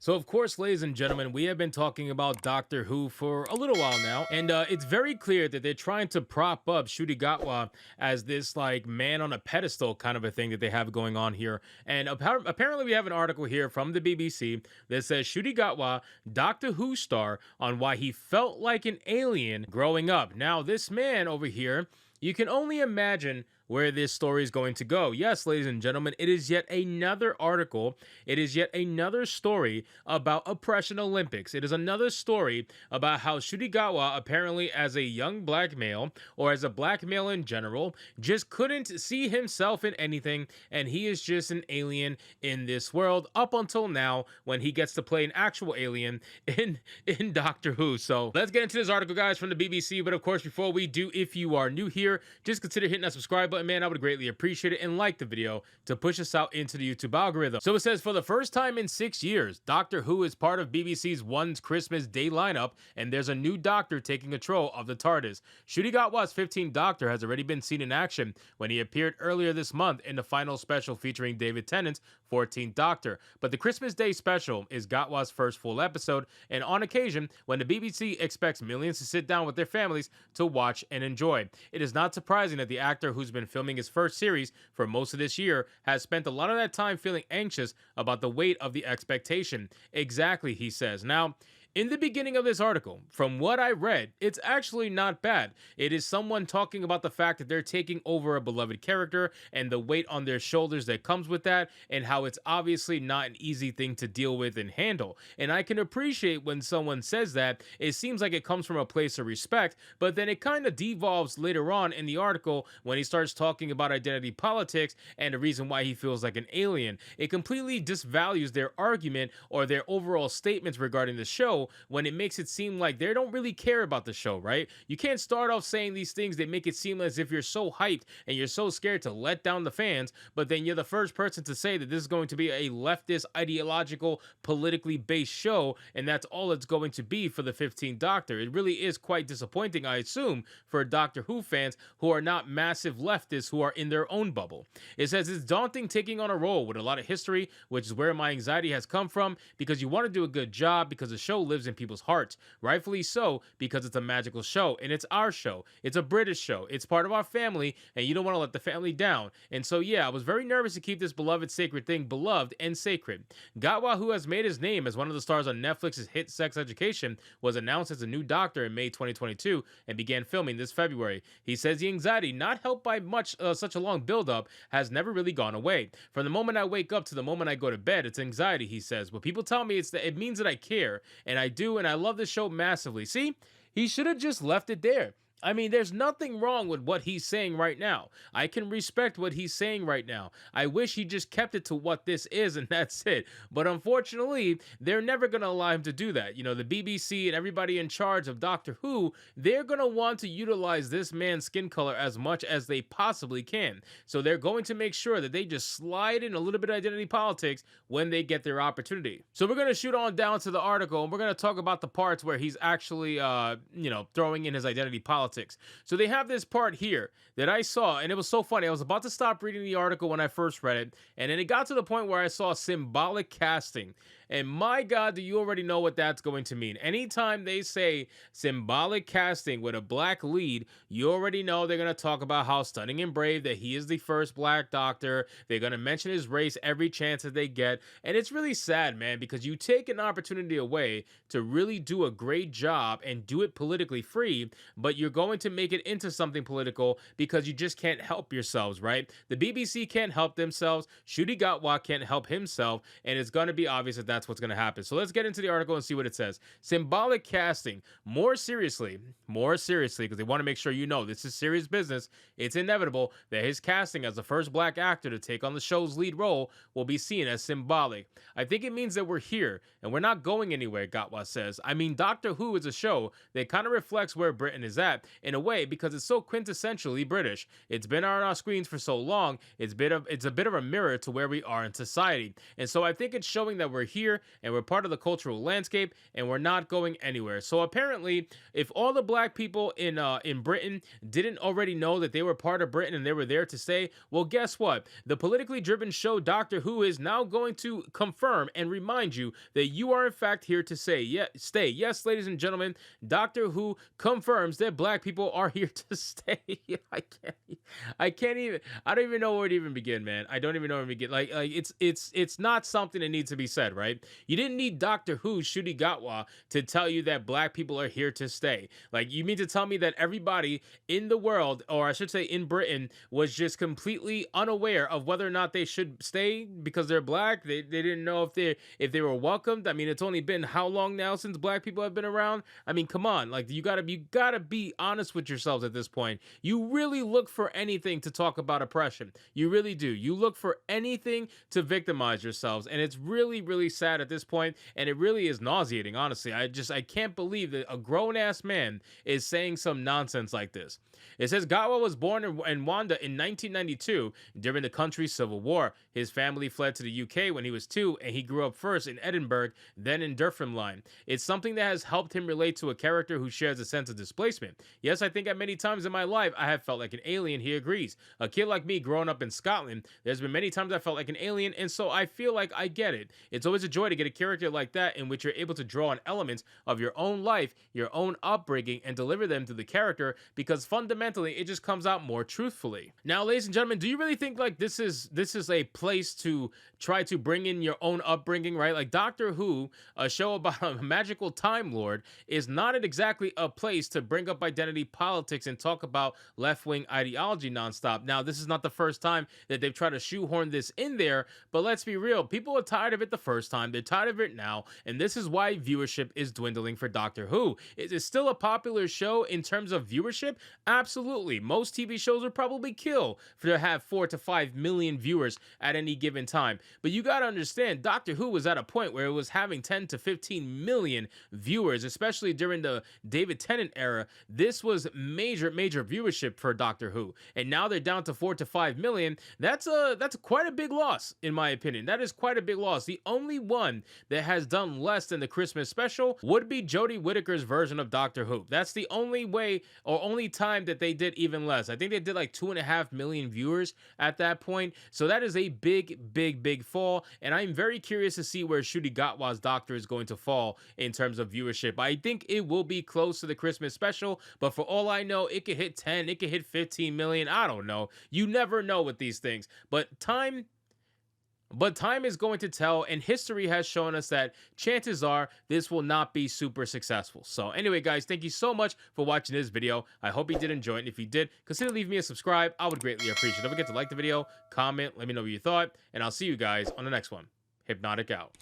So, of course, ladies and gentlemen, we have been talking about Doctor Who for a little while now, and it's very clear that they're trying to prop up Ncuti Gatwa as this like man on a pedestal kind of a thing that they have going on here. And apparently, we have an article here from the BBC that says Ncuti Gatwa, Doctor Who star, on why he felt like an alien growing up. Now, this man over here, you can only imagine where this story is going to go. Yes, ladies and gentlemen, it is yet another article. It is yet another story about Oppression Olympics. It is another story about how Ncuti Gatwa, apparently as a young black male, or as a black male in general, just couldn't see himself in anything, and he is just an alien in this world up until now when he gets to play an actual alien in Doctor Who. So let's get into this article, guys, from the BBC. But of course, before we do, if you are new here, just consider hitting that subscribe button, man. I would greatly appreciate it, and like the video to push us out into the YouTube algorithm. So it says, for the first time in 6 years, Doctor Who is part of BBC's One's Christmas Day lineup, and there's a new doctor taking control of the TARDIS. Ncuti Gatwa's 15th Doctor has already been seen in action when he appeared earlier this month in the final special featuring David Tennant's 14th Doctor. But the Christmas Day special is Gatwa's first full episode, and on occasion, when the BBC expects millions to sit down with their families to watch and enjoy. It is not surprising that the actor, who's been filming his first series for most of this year, has spent a lot of that time feeling anxious about the weight of the expectation. Exactly, he says. Now, in the beginning of this article, from what I read, it's actually not bad. It is someone talking about the fact that they're taking over a beloved character and the weight on their shoulders that comes with that, and how it's obviously not an easy thing to deal with and handle. And I can appreciate when someone says that. It seems like it comes from a place of respect, but then it kind of devolves later on in the article when he starts talking about identity politics and the reason why he feels like an alien. It completely disvalues their argument or their overall statements regarding the show, when it makes it seem like they don't really care about the show, right? You can't start off saying these things that make it seem as if you're so hyped and you're so scared to let down the fans, but then you're the first person to say that this is going to be a leftist, ideological, politically based show, and that's all it's going to be for the 15th Doctor. It really is quite disappointing, I assume, for Doctor Who fans who are not massive leftists who are in their own bubble. It says it's daunting taking on a role with a lot of history, which is where my anxiety has come from, because you want to do a good job, because the show lives in people's hearts. Rightfully so, because it's a magical show, and it's our show. It's a British show. It's part of our family, and you don't want to let the family down. And so, yeah, I was very nervous to keep this beloved sacred thing beloved and sacred. Gatwa, who has made his name as one of the stars on Netflix's hit Sex Education, was announced as a new doctor in May 2022 and began filming this February. He says the anxiety, not helped by such a long build-up, has never really gone away. From the moment I wake up to the moment I go to bed, it's anxiety, he says. But people tell me it means that I care, and I do, and I love the show massively. See, he should have just left it there. I mean, there's nothing wrong with what he's saying right now. I can respect what he's saying right now. I wish he just kept it to what this is, and that's it. But unfortunately, they're never going to allow him to do that. You know, the BBC and everybody in charge of Doctor Who, they're going to want to utilize this man's skin color as much as they possibly can. So they're going to make sure that they just slide in a little bit of identity politics when they get their opportunity. So we're going to shoot on down to the article, and we're going to talk about the parts where he's actually, throwing in his identity politics. So they have this part here that I saw, and it was so funny. I was about to stop reading the article when I first read it, and then it got to the point where I saw symbolic casting. And my God, do you already know what that's going to mean? Anytime they say symbolic casting with a black lead, you already know they're going to talk about how stunning and brave that he is the first black doctor. They're going to mention his race every chance that they get. And it's really sad, man, because you take an opportunity away to really do a great job and do it politically free, but you're going to make it into something political because you just can't help yourselves, right? The BBC can't help themselves. Ncuti Gatwa can't help himself. And it's going to be obvious that that's what's going to happen. So let's get into the article and see what it says. Symbolic casting. More seriously, because they want to make sure you know this is serious business. It's inevitable that his casting as the first black actor to take on the show's lead role will be seen as symbolic. I think it means that we're here and we're not going anywhere, Gatwa says. I mean, Doctor Who is a show that kind of reflects where Britain is at in a way because it's so quintessentially British. It's been on our screens for so long. It's a bit of a mirror to where we are in society. And so I think it's showing that we're here here and we're part of the cultural landscape and we're not going anywhere. So apparently, if all the black people in Britain didn't already know that they were part of Britain and they were there to stay, well, guess what? The politically driven show Doctor Who is now going to confirm and remind you that you are in fact here to stay. Yes, ladies and gentlemen, Doctor Who confirms that black people are here to stay. I can't even. I don't even know where to even begin, man. I don't even know where to begin. Like it's not something that needs to be said, right? You didn't need Doctor Who Ncuti Gatwa to tell you that black people are here to stay. Like, you mean to tell me that everybody in the world, or I should say in Britain, was just completely unaware of whether or not they should stay because they're black? They didn't know if they were welcomed. I mean, it's only been how long now since black people have been around? I mean, come on. Like, you gotta be honest with yourselves at this point. You really look for anything to talk about oppression. You really do. You look for anything to victimize yourselves, and it's really, really sad at this point, and it really is nauseating, honestly. I can't believe that a grown-ass man is saying some nonsense like this. It says Gatwa was born in Rwanda in 1992 during the country's civil war. His family fled to the UK when he was 2, and he grew up first in Edinburgh, then in Dunfermline. It's something that has helped him relate to a character who shares a sense of displacement. Yes, I think at many times in my life I have felt like an alien, he agrees. A kid like me growing up in Scotland, there's been many times I felt like an alien, and so I feel like I get it. It's always a joy to get a character like that in which you're able to draw on elements of your own life, your own upbringing, and deliver them to the character, because fundamentally it just comes out more truthfully. Now, ladies and gentlemen, do you really think like this is a place to try to bring in your own upbringing, right? Like, Doctor Who, a show about a magical Time Lord, is not exactly a place to bring up identity politics and talk about left-wing ideology nonstop. Now, this is not the first time that they've tried to shoehorn this in there, but let's be real. People are tired of it the first time. They're tired of it now, and this is why viewership is dwindling for Doctor Who. Is it still a popular show in terms of viewership? Absolutely. Most TV shows would probably kill for to have 4 to 5 million viewers at any given time. But you got to understand, Doctor Who was at a point where it was having 10 to 15 million viewers, especially during the David Tennant era. This was major viewership for Doctor Who. And now they're down to 4 to 5 million. That's quite a big loss, in my opinion. That is quite a big loss. The only one that has done less than the Christmas special would be Jodie Whittaker's version of Doctor Who. That's the only way or only time that they did even less. I think they did like 2.5 million viewers at that point. So that is a big fall. And I'm very curious to see where Ncuti Gatwa's Doctor is going to fall in terms of viewership. I think it will be close to the Christmas special, but for all I know, it could hit 10, it could hit 15 million. I don't know. You never know with these things. But time is going to tell, and history has shown us that chances are this will not be super successful. So anyway, guys, thank you so much for watching this video. I hope you did enjoy it. And if you did, consider leaving me a subscribe. I would greatly appreciate it. Don't forget to like the video, comment, let me know what you thought, and I'll see you guys on the next one. Hypnotic out.